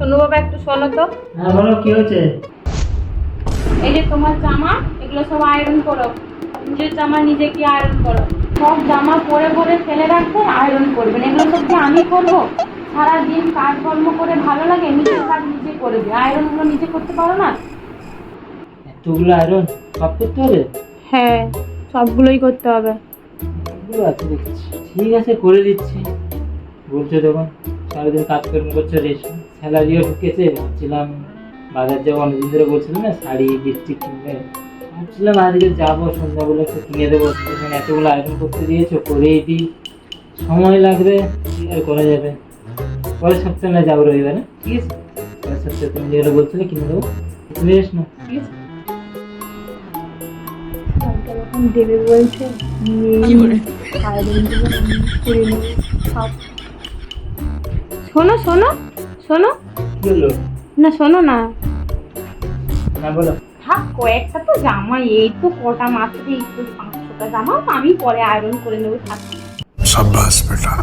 শোনো বাবা, একটু শোনো তো। হ্যাঁ বলো, কি হয়েছে? এই যে তোমার জামা, এগুলো সব আয়রন করো। নিজের জামা নিজে কি আয়রন করো? সব জামা পরে পরে ফেলে রাখবে, আয়রন করবেন। এগুলো সব কি আমি করবো? সারাদিন কাজকর্ম করে ভালো লাগে? নিজের কাজ নিজে করবে, আয়রন গুলো নিজে করতে পারো না? এতগুলো আয়রন সব করতে হবে? হ্যাঁ, সবগুলোই করতে হবে। এগুলো আছে দেখছি। ঠিক আছে, করে দিচ্ছি। বলছো যখন সারাদিন কাজকর্ম করছো, রেস্ট স্যালারিও ঢুকেছে, ভাবছিলাম বাজার যাবো। অনেকদিন ধরে বলছিলাম না শাড়ি লিপস্টিক কিনবে, ভাবছিলাম আজকে যাবো, সন্ধ্যাবেলা একটু কিনে দেবো। এখন এতগুলো আয়রন করতে দিয়েছো, করেই দিই। সময় লাগবে, কি আর করা যাবে। পরের সপ্তাহে না যাবো রবিবারে, ঠিক আছে? পরের সপ্তাহে তুমি যেগুলো বলছিলে কিনে দেবো, তুমি এস না, ঠিক আছে? যখন দেবে বলছে শোনো শোনো শোনো কি হলো? না, শোনো না। না বলো। থাক, কয়েকটা তো জামা, এই তো কটা মাত্র, এই তো 5-6টা জামা, তো আমি পরে আয়রন করে নেবো। থাক। शाबाश बेटा।